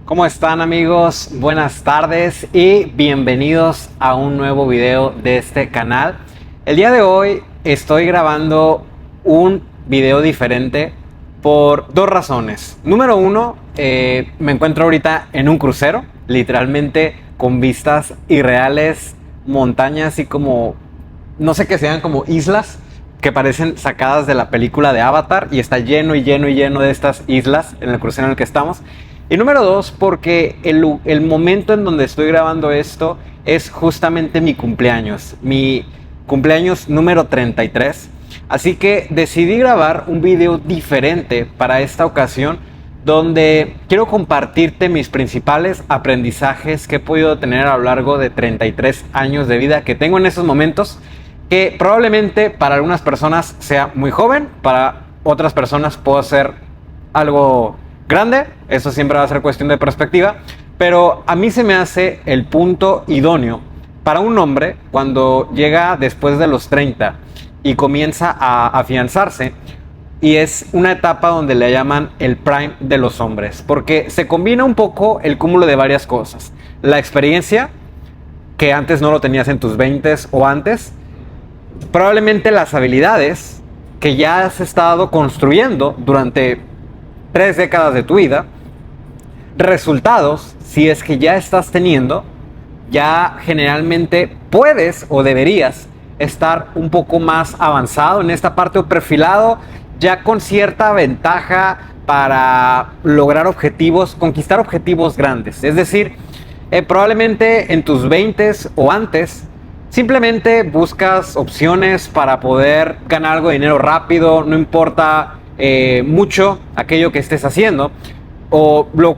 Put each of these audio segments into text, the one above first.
¿Cómo están, amigos? Buenas tardes y bienvenidos a un nuevo video de este canal. El día de hoy estoy grabando un video diferente por dos razones. Número uno, me encuentro ahorita en un crucero, literalmente con vistas irreales, montañas y como, no sé qué sean, como islas que parecen sacadas de la película de Avatar, y está lleno y lleno y lleno de estas islas en el crucero en el que estamos. Y número dos, porque el momento en donde estoy grabando esto es justamente mi cumpleaños número 33. Así que decidí grabar un video diferente para esta ocasión, donde quiero compartirte mis principales aprendizajes que he podido tener a lo largo de 33 años de vida que tengo en estos momentos, que probablemente para algunas personas sea muy joven, para otras personas puedo ser algo grande. Eso siempre va a ser cuestión de perspectiva, pero a mí se me hace el punto idóneo para un hombre cuando llega después de los 30 y comienza a afianzarse, y es una etapa donde le llaman el prime de los hombres, porque se combina un poco el cúmulo de varias cosas: la experiencia, que antes no lo tenías en tus 20s o antes, probablemente las habilidades que ya has estado construyendo durante 3 décadas de tu vida, resultados, si es que ya estás teniendo, ya generalmente puedes o deberías estar un poco más avanzado en esta parte o perfilado ya con cierta ventaja para lograr objetivos, conquistar objetivos grandes. Es decir, probablemente en tus 20s o antes simplemente buscas opciones para poder ganar algo de dinero rápido, no importa mucho aquello que estés haciendo o lo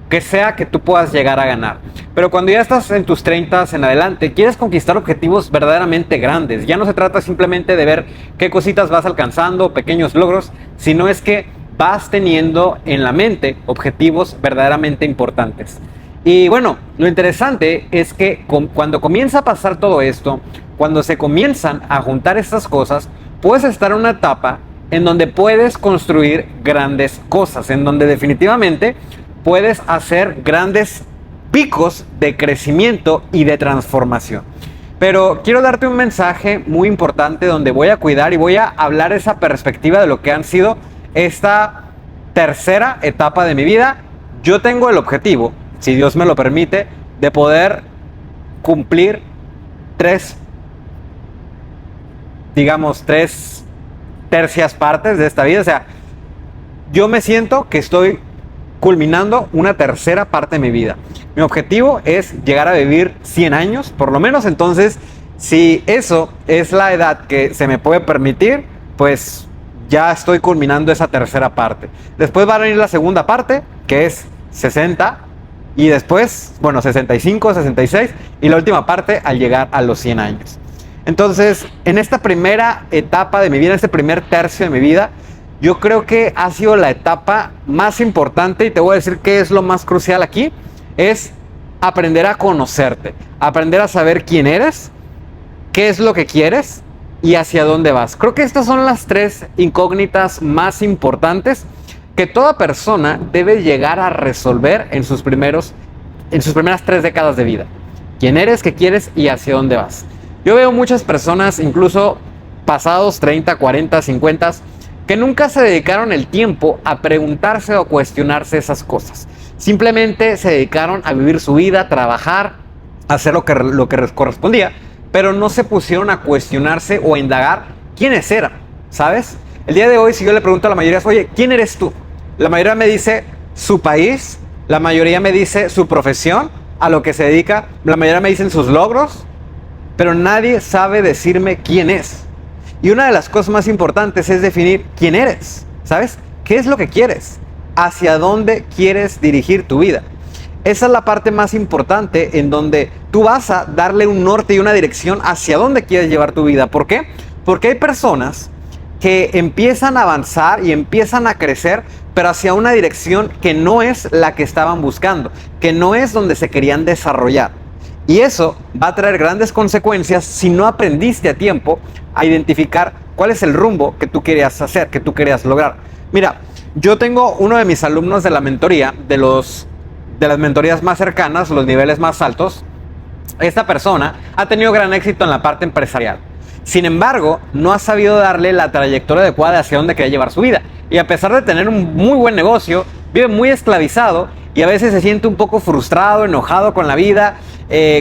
que sea que tú puedas llegar a ganar. Pero cuando ya estás en tus 30 en adelante, quieres conquistar objetivos verdaderamente grandes. Ya no se trata simplemente de ver qué cositas vas alcanzando, pequeños logros, sino es que vas teniendo en la mente objetivos verdaderamente importantes. Y bueno, lo interesante es que cuando comienza a pasar todo esto, cuando se comienzan a juntar estas cosas, puedes estar en una etapa en donde puedes construir grandes cosas, en donde definitivamente puedes hacer grandes picos de crecimiento y de transformación. Pero quiero darte un mensaje muy importante donde voy a cuidar y voy a hablar esa perspectiva de lo que han sido esta tercera etapa de mi vida. Yo tengo el objetivo, si Dios me lo permite, de poder cumplir tres tercias partes de esta vida. O sea, yo me siento que estoy culminando una tercera parte de mi vida. Mi objetivo es llegar a vivir 100 años, por lo menos. Entonces, si eso es la edad que se me puede permitir, pues ya estoy culminando esa tercera parte. Después va a venir la segunda parte, que es 60, y después, bueno, 65, 66, y la última parte al llegar a los 100 años. Entonces, en esta primera etapa de mi vida, en este primer tercio de mi vida, yo creo que ha sido la etapa más importante, y te voy a decir qué es lo más crucial aquí: es aprender a conocerte, aprender a saber quién eres, qué es lo que quieres y hacia dónde vas. Creo que estas son las tres incógnitas más importantes que toda persona debe llegar a resolver en sus primeras 3 décadas de vida. ¿Quién eres, qué quieres y hacia dónde vas? Yo veo muchas personas, incluso pasados 30, 40, 50, que nunca se dedicaron el tiempo a preguntarse o cuestionarse esas cosas. Simplemente se dedicaron a vivir su vida, a trabajar, a hacer lo que les correspondía, pero no se pusieron a cuestionarse o a indagar quiénes eran, ¿sabes? El día de hoy, si yo le pregunto a la mayoría, oye, ¿quién eres tú? La mayoría me dice su país, la mayoría me dice su profesión, a lo que se dedica, la mayoría me dicen sus logros, pero nadie sabe decirme quién es. Y una de las cosas más importantes es definir quién eres, ¿sabes? ¿Qué es lo que quieres? ¿Hacia dónde quieres dirigir tu vida? Esa es la parte más importante, en donde tú vas a darle un norte y una dirección hacia dónde quieres llevar tu vida. ¿Por qué? Porque hay personas que empiezan a avanzar y empiezan a crecer, pero hacia una dirección que no es la que estaban buscando, que no es donde se querían desarrollar. Y eso va a traer grandes consecuencias si no aprendiste a tiempo a identificar cuál es el rumbo que tú querías hacer, que tú querías lograr. Mira, yo tengo uno de mis alumnos de la mentoría, de los de las mentorías más cercanas, los niveles más altos, esta persona ha tenido gran éxito en la parte empresarial. Sin embargo, no ha sabido darle la trayectoria adecuada hacia dónde quería llevar su vida. Y a pesar de tener un muy buen negocio, vive muy esclavizado y a veces se siente un poco frustrado, enojado con la vida,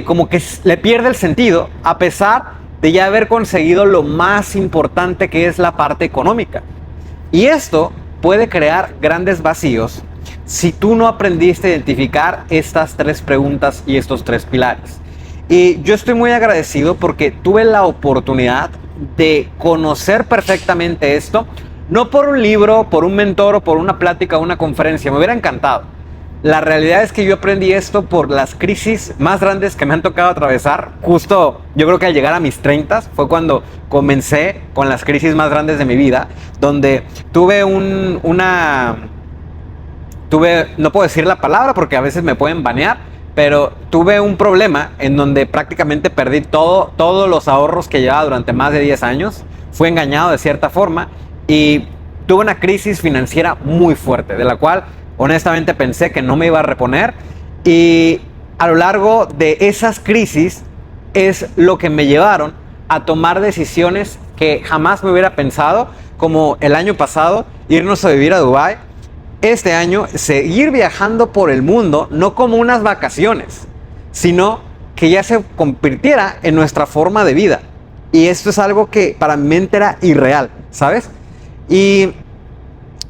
como que le pierde el sentido, a pesar de ya haber conseguido lo más importante, que es la parte económica. Y esto puede crear grandes vacíos si tú no aprendiste a identificar estas tres preguntas y estos tres pilares. Y yo estoy muy agradecido porque tuve la oportunidad de conocer perfectamente esto, no por un libro, por un mentor o por una plática o una conferencia. Me hubiera encantado. La realidad es que yo aprendí esto por las crisis más grandes que me han tocado atravesar. Justo, yo creo que al llegar a mis 30 fue cuando comencé con las crisis más grandes de mi vida, donde tuve no puedo decir la palabra porque a veces me pueden banear, pero tuve un problema en donde prácticamente perdí todos los ahorros que llevaba durante más de 10 años. Fui engañado de cierta forma y tuve una crisis financiera muy fuerte, de la cual honestamente pensé que no me iba a reponer, y a lo largo de esas crisis es lo que me llevaron a tomar decisiones que jamás me hubiera pensado, como el año pasado irnos a vivir a Dubái, este año seguir viajando por el mundo, no como unas vacaciones, sino que ya se convirtiera en nuestra forma de vida. Y esto es algo que para mi mente era irreal, ¿sabes? Y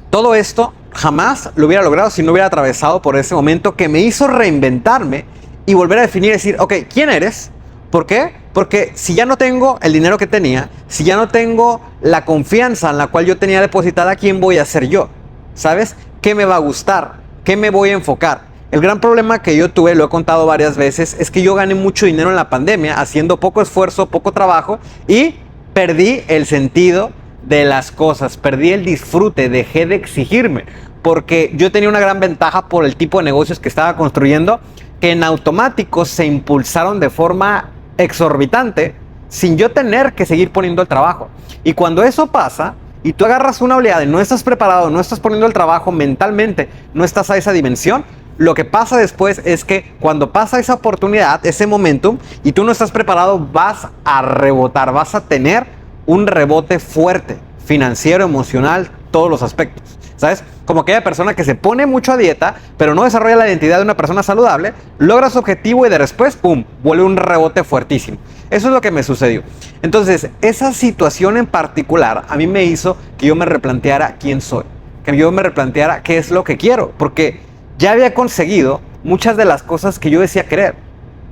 todo esto jamás lo hubiera logrado si no hubiera atravesado por ese momento que me hizo reinventarme y volver a definir y decir, ok, ¿quién eres? ¿Por qué? Porque si ya no tengo el dinero que tenía, si ya no tengo la confianza en la cual yo tenía depositada, ¿quién voy a ser yo? ¿Sabes? ¿Qué me va a gustar? ¿Qué me voy a enfocar? El gran problema que yo tuve, lo he contado varias veces, es que yo gané mucho dinero en la pandemia haciendo poco esfuerzo, poco trabajo, y perdí el sentido de las cosas, perdí el disfrute, dejé de exigirme, porque yo tenía una gran ventaja por el tipo de negocios que estaba construyendo, que en automático se impulsaron de forma exorbitante sin yo tener que seguir poniendo el trabajo. Y cuando eso pasa y tú agarras una oleada y no estás preparado, no estás poniendo el trabajo mentalmente, no estás a esa dimensión, lo que pasa después es que cuando pasa esa oportunidad, ese momentum, y tú no estás preparado, vas a rebotar, vas a tener un rebote fuerte, financiero, emocional, todos los aspectos, ¿sabes? Como aquella persona que se pone mucho a dieta, pero no desarrolla la identidad de una persona saludable, logra su objetivo y de después, ¡pum!, vuelve un rebote fuertísimo. Eso es lo que me sucedió. Entonces, esa situación en particular a mí me hizo que yo me replanteara quién soy, que yo me replanteara qué es lo que quiero, porque ya había conseguido muchas de las cosas que yo decía querer.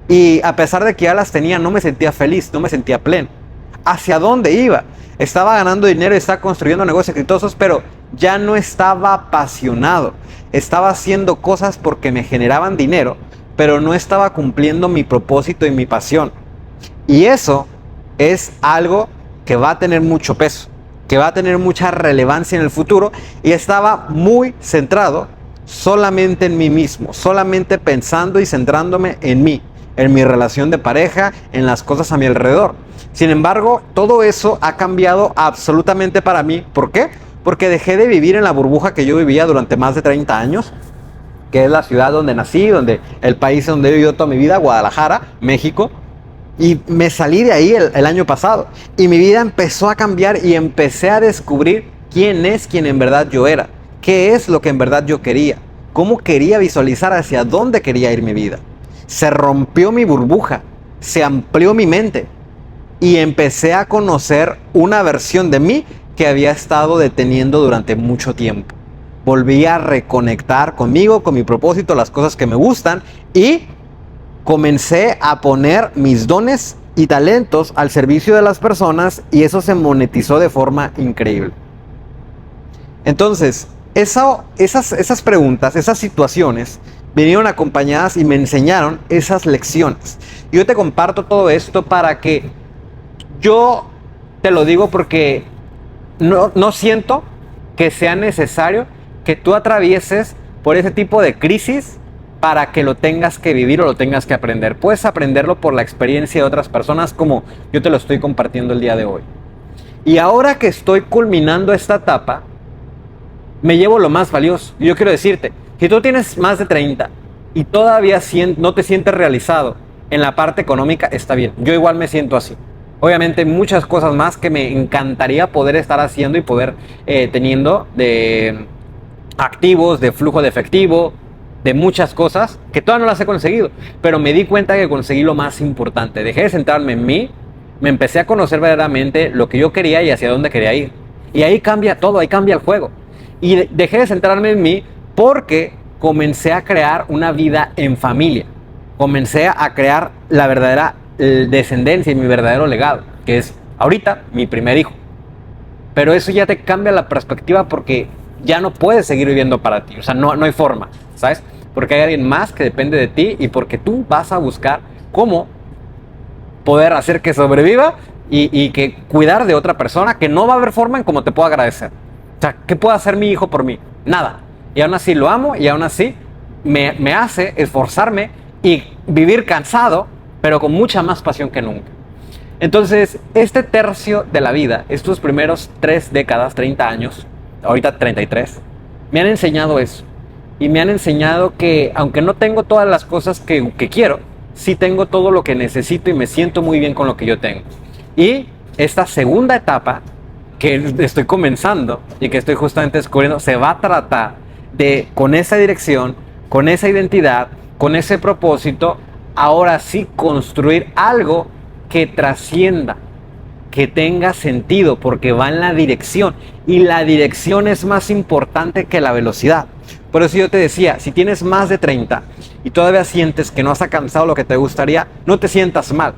Y a pesar de que ya las tenía, no me sentía feliz, no me sentía pleno. ¿Hacia dónde iba? Estaba ganando dinero y estaba construyendo negocios exitosos, pero ya no estaba apasionado. Estaba haciendo cosas porque me generaban dinero, pero no estaba cumpliendo mi propósito y mi pasión. Y eso es algo que va a tener mucho peso, que va a tener mucha relevancia en el futuro, y estaba muy centrado solamente en mí mismo, solamente pensando y centrándome en mí, en mi relación de pareja, en las cosas a mi alrededor. Sin embargo, todo eso ha cambiado absolutamente para mí. ¿Por qué? Porque dejé de vivir en la burbuja que yo vivía durante más de 30 años, que es la ciudad donde nací, el país donde he vivido toda mi vida, Guadalajara, México. Y me salí de ahí el año pasado. Y mi vida empezó a cambiar y empecé a descubrir quién en verdad yo era. ¿Qué es lo que en verdad yo quería? ¿Cómo quería visualizar hacia dónde quería ir mi vida? Se rompió mi burbuja, se amplió mi mente y empecé a conocer una versión de mí que había estado deteniendo durante mucho tiempo. Volví a reconectar conmigo, con mi propósito, las cosas que me gustan, y comencé a poner mis dones y talentos al servicio de las personas, y eso se monetizó de forma increíble. Entonces, esas preguntas, esas situaciones vinieron acompañadas y me enseñaron esas lecciones. Yo te comparto todo esto para que yo te lo digo porque no siento que sea necesario que tú atravieses por ese tipo de crisis para que lo tengas que vivir o lo tengas que aprender. Puedes aprenderlo por la experiencia de otras personas, como yo te lo estoy compartiendo el día de hoy. Y ahora que estoy culminando esta etapa, me llevo lo más valioso. Y yo quiero decirte, si tú tienes más de 30 y todavía no te sientes realizado en la parte económica, está bien. Yo igual me siento así. Obviamente muchas cosas más que me encantaría poder estar haciendo y poder teniendo de activos, de flujo de efectivo, de muchas cosas que todavía no las he conseguido. Pero me di cuenta que conseguí lo más importante. Dejé de centrarme en mí, me empecé a conocer verdaderamente lo que yo quería y hacia dónde quería ir. Y ahí cambia todo, ahí cambia el juego. Y dejé de centrarme en mí porque comencé a crear una vida en familia. Comencé a crear la verdadera descendencia y mi verdadero legado, que es ahorita mi primer hijo. Pero eso ya te cambia la perspectiva porque ya no puedes seguir viviendo para ti. O sea, no hay forma, ¿sabes? Porque hay alguien más que depende de ti y porque tú vas a buscar cómo poder hacer que sobreviva y que cuidar de otra persona que no va a haber forma en cómo te pueda agradecer. O sea, ¿qué puede hacer mi hijo por mí? Nada. Y aún así lo amo y aún así me hace esforzarme y vivir cansado, pero con mucha más pasión que nunca. Entonces, este tercio de la vida, estos primeros 3 décadas, 30 años, ahorita 33, me han enseñado eso. Y me han enseñado que, aunque no tengo todas las cosas que quiero, sí tengo todo lo que necesito y me siento muy bien con lo que yo tengo. Y esta segunda etapa que estoy comenzando y que estoy justamente descubriendo, se va a tratar de, con esa dirección, con esa identidad, con ese propósito, ahora sí construir algo que trascienda, que tenga sentido, porque va en la dirección. Y la dirección es más importante que la velocidad. Por eso yo te decía, si tienes más de 30 y todavía sientes que no has alcanzado lo que te gustaría, no te sientas mal.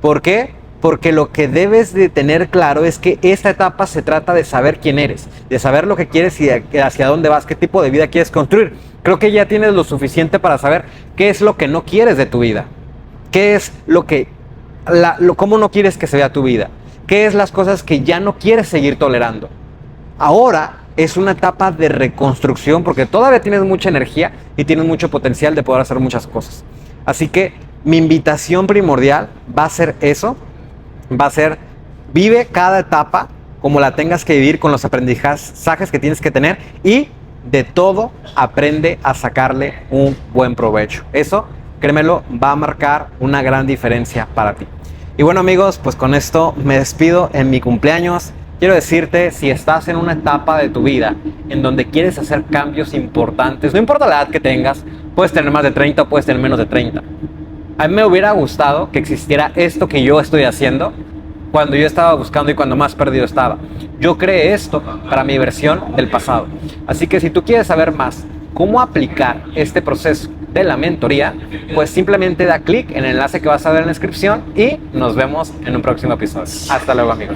¿Por qué? Porque lo que debes de tener claro es que esta etapa se trata de saber quién eres, de saber lo que quieres y hacia dónde vas, qué tipo de vida quieres construir. Creo que ya tienes lo suficiente para saber qué es lo que no quieres de tu vida, qué es cómo no quieres que se vea tu vida, qué es las cosas que ya no quieres seguir tolerando. Ahora es una etapa de reconstrucción porque todavía tienes mucha energía y tienes mucho potencial de poder hacer muchas cosas. Así que mi invitación primordial va a ser eso. Va a ser, vive cada etapa como la tengas que vivir, con los aprendizajes que tienes que tener, y de todo aprende a sacarle un buen provecho. Eso, créemelo, va a marcar una gran diferencia para ti. Y bueno, amigos, pues con esto me despido en mi cumpleaños. Quiero decirte, si estás en una etapa de tu vida en donde quieres hacer cambios importantes, no importa la edad que tengas, puedes tener más de 30 o puedes tener menos de 30. A mí me hubiera gustado que existiera esto que yo estoy haciendo cuando yo estaba buscando y cuando más perdido estaba. Yo creé esto para mi versión del pasado. Así que si tú quieres saber más cómo aplicar este proceso de la mentoría, pues simplemente da clic en el enlace que vas a ver en la descripción y nos vemos en un próximo episodio. Hasta luego, amigos.